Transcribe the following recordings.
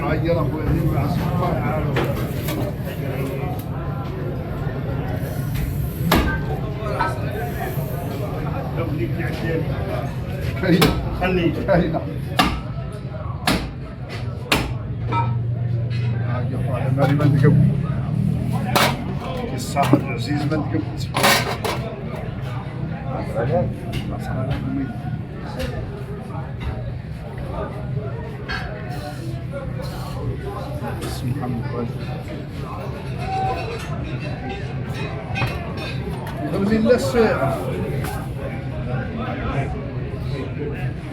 عيرة وين مع السكر. خلي مالي ما نتقب الصاحب العزيز ما نتقب اسم محمد خلي لنا الساعة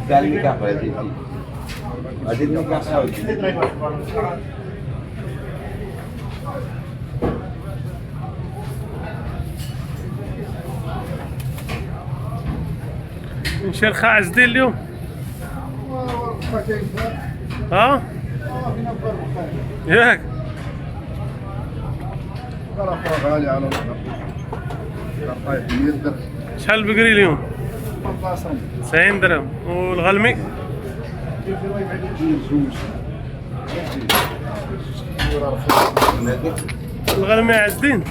ده النكاح هذه النكاح سوي شرخة عزدين اليوم ها؟ ياك غالي على شحال بقري اليوم؟ 18 90 درهم والغلمي؟ الغلمي عزدين؟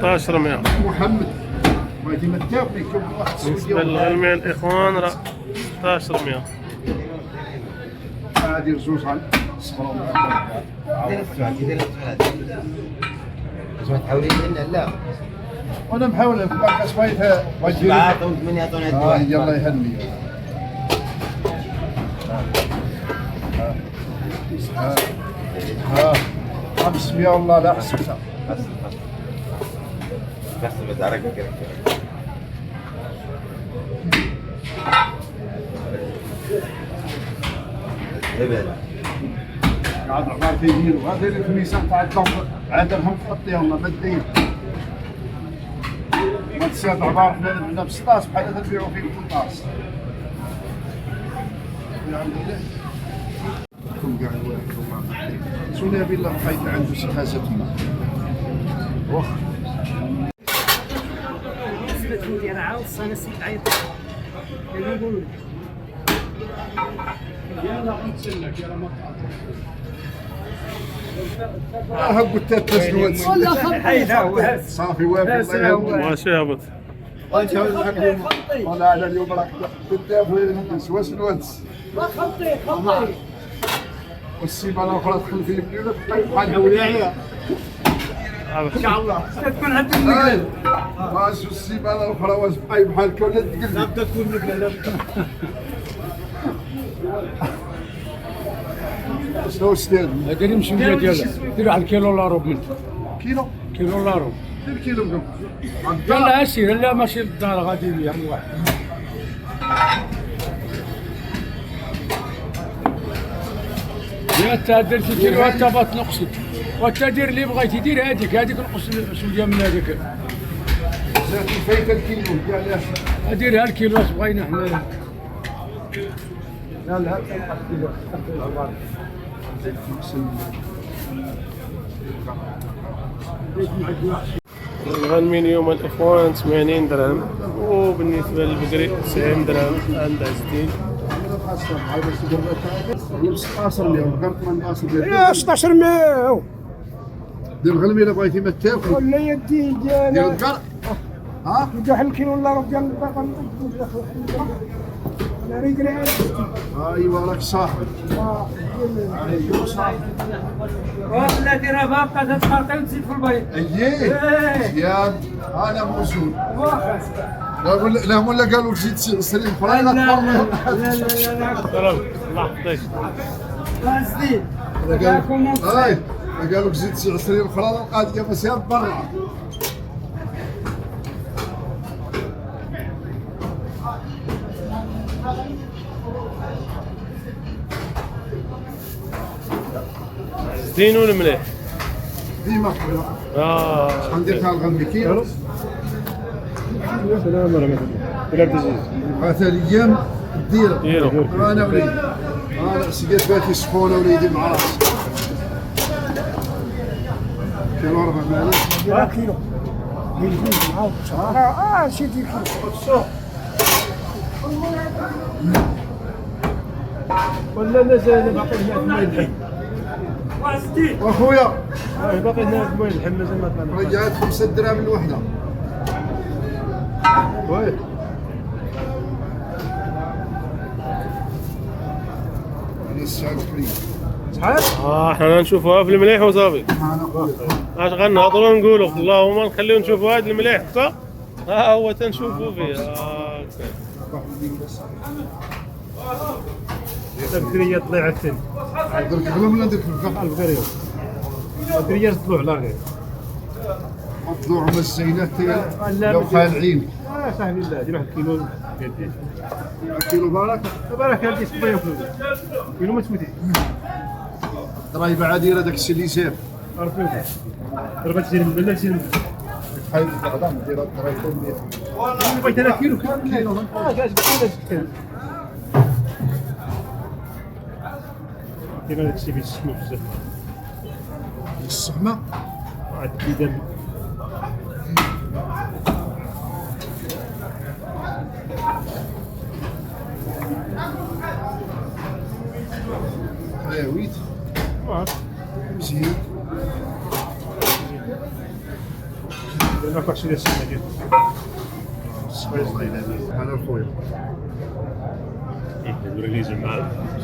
1600 محمد بغيتي ما تاكلي كم واحد بالنسبة للغلمي الإخوان راه 1600 عادي رزوز عن صفرهم ما تحاولين لنا لا وانا محاول نبقى شويه بغيتي عطون 8 عطون يلا يهني ها 500 والله لا حسبتها بس بدارك كده قاعد عبار كيديروا هذا الخميسان تاع الضم عادهم تحطيها والله ما تدير ما تصير عبار حنا ب 16 بحال هذا نبيعوا فيه ب 18 كم كاع الواحد وما سولي بالله بقيت عنده شي حاجه تما واخا ديال عاود انا سيت عيط اللي نقول يلا غنتسلك يلا ما قلت التسلوات صافي وافي الله يهون ماشي هابط والله على اليوم راك قدام سوا سلوات خطي والسيمانه الاخرى تدخل في المليون بحال ولايه ان شاء الله تكون عندك المقلب ماشي السيمانه الاخرى واش بحالك ولا تقلب تبدا تكون مقلب شنو استاذ؟ هذا اللي مشويه ديالها دير واحد الكيلو الا ربع منه كيلو كيلو الا ربع دير كيلو منهم يلا اسير لا ماشي للدار غادي ليا واحد يا تا درتي كيلو حتى بتنقصي وتا دير اللي بغيتي دير هذيك نقص شويه من هذيك زاد فايته الكيلو ديال ديرها الكيلو واش بغينا حنا لا لا كيلو الغلمي اليوم الإخوان 80 درهم وبالنسبة للبقري 90 درهم عند عزدين 1600 دير الغلمي الا بغيتي ما تاكل ولا يدي ديال ديال الكر ها يدوح الكيلو ولا ربع ديال البقر انا رجلي ايوا راك صاحب ايوا صاحب والله ديرها باقا تتقاطع وتزيد في البيض اييه مزيان انا موزون لا ولا قالوا جيت سرين اخرى لا لا لا الله يحفظك فاسدين هاي قالوا جيت شي 20 اخرى القضيه ماشي برا زين ولا مليح؟ ديما خير شحال ندير فيها الغلمي كيلو سلام ورحمه الله بلا تزيد هذا الايام ديرو انا وليدي انا سقيت باتي سخونه وليدي مع راسي كيلو 4 معليش كيلو شي ديك السوق ولا مازال باقي هنا في الماء الحي واخويا باقي هنا في الماء الحي مازال ما طلعنا رجعت 5 دراهم الوحده. وي انا الساعه كريم شحال؟ حنا نشوفوها في المليح وصافي. معنا خويا. اش غنهضروا ونقولوا اللهم نخليو نشوفوا هذا المليح حتى ها هو تنشوفوا فيه. البكريه طلع الثاني درك غلب ولا درك الكف؟ البكريه البكريه طلعوا على غير طلوع من الزينات لا، لو بدي- خالعين صاحبي الله دير واحد الكيلو قديش كيلو بركه بركه هادي صبيه فلوس كيلو ما تفوتي ضرايبه عاديه داك الشيء اللي يسير. عرفتي ضربت تجي من بلا تجي حيد القدام دير الضرايب كلها. بغيت انا كيلو كيلو جالس كيلو كيما داك الشيء بيتسمو بزاف الصحمه عاد كيدير حيويت مزيان. ما كاش ديال السنه ديال انا خويا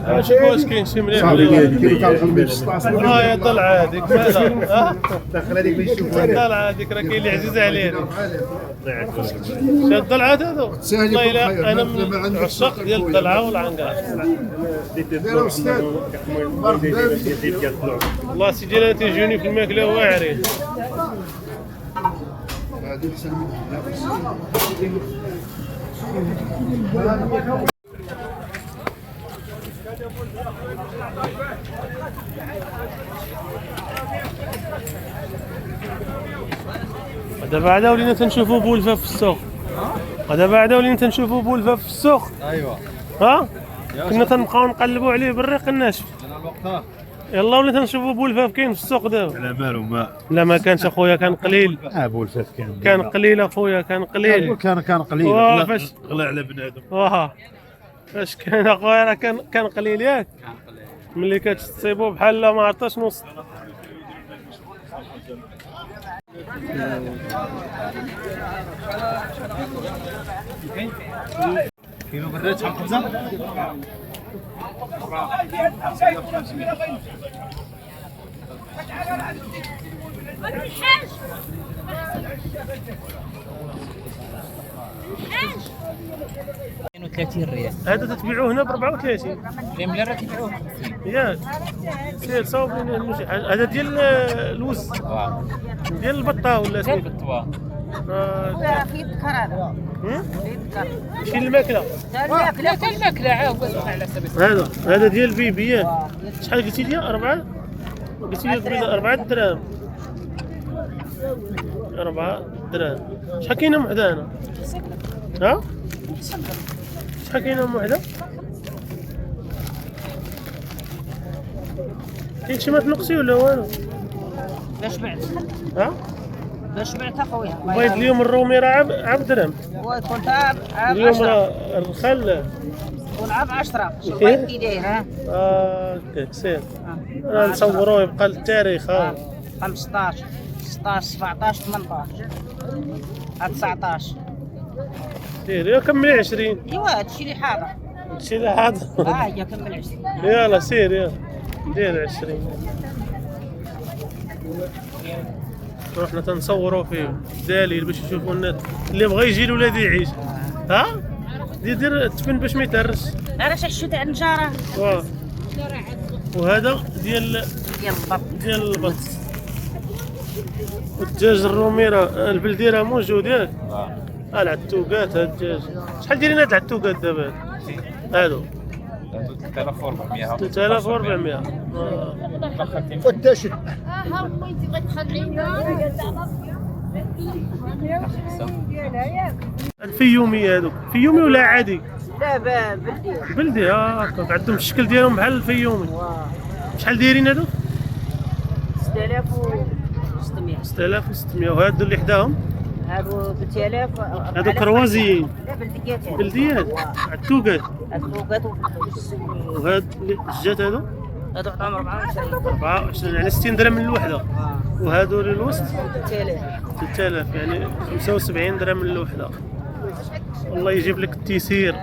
نشوفوا واش كاين شي مليح صافي ولا لا. كيف كان الغلبي 16 ها يا طلعه هذيك مالها داخل هذيك اللي يشوفوا الطلعه هذيك راه كاين اللي عزيز عليه شاد الطلعات هذو تسهل والله يكون الا خير. انا ما من عندك عشاق شق ديال خويا. الطلعه والعنقاع. دير استاذ والله سيدي انا تيجوني في الماكله واعرين. هذه احسن من دابا عاد ولينا تنشوفوا بولفه في السوق. دابا عاد ولينا تنشوفوا بولفه في السوق. ايوا ها كنا تنبقاو نقلبوا عليه بالريق الناشف. يلا ولينا تنشوفوا بولفاف كاين في السوق دابا. على مالو ما لا ما كانش اخويا كان قليل. ابو الفات كان قليل اخويا كان قليل. كان قليل فاش غلا على بنادم فاش كان اخويا راه كان قليل ياك. ملي كتصيبوا بحال ما عرفتش نص. كيلو براد شحال خبزه ريال هذا تتبيعوه هنا ب 34 الرمله راه كيبيعوه ياك. سير صاوب لنا المشي هذا ديال الوز ديال البطه ولا غير سميتو؟ بالطباع آه، في الذكر هذا هم؟ في الذكر شي الماكله الماكله حتى الماكله عاود على سبيل هذا ديال بيبي ياك. شحال قلتي لي 4 قلتي لي قبيله 4 دراهم 4 دراهم. شحال كاينه من وحده هنا؟ ها؟ شحال كاينه من وحده؟ كاين شي ما تنقصي ولا والو؟ باش بعت ها؟ باش بعت اخويا بغيت اليوم الرومي راه عب درهم. وكنت عاب اليوم 10 راه الرخال كنت عاب 10 شوف إيه؟ كي داير ها هكاك سير راه نصوروه يبقى للتاريخ. ها 15 16 17 18 19 سير يا كملي 20 ايوا هادشي اللي حاضر هادشي اللي حاضر. هي كمل 20 يلا سير يلا دير 20. رحنا تنصوروا فيه دليل باش يشوفوا الناس اللي بغى يجي الولاد يعيش. ها دير تفن باش ما يتهرش. انا شحشوت عند جاره واه وهذا ديال ديال البط ديال البط. والدجاج الرومي راه البلدي راه موجود ياك. العتوقات هاد الدجاج شحال دايرين هاد العتوقات دابا هادو 3400 3400. فتاشت الفيومي هادوك فيومي ولا عادي؟ لا بلدي بلدي هاكا عندهم الشكل ديالهم بحال الفيومي. شحال دايرين هادوك؟ 6600 6600. وهادو اللي حداهم هادو ب 3000. هادو كروازيين لا بلديات يعني. بلديات عالتوقات. الفوقات والفلوس. وهاد الجات هادو هادو عطاهم 24. 24 يعني 60 درهم من الوحده. وهادو للوسط 3000. 3000 يعني 75 درهم من الوحده. الله يجيب لك التيسير.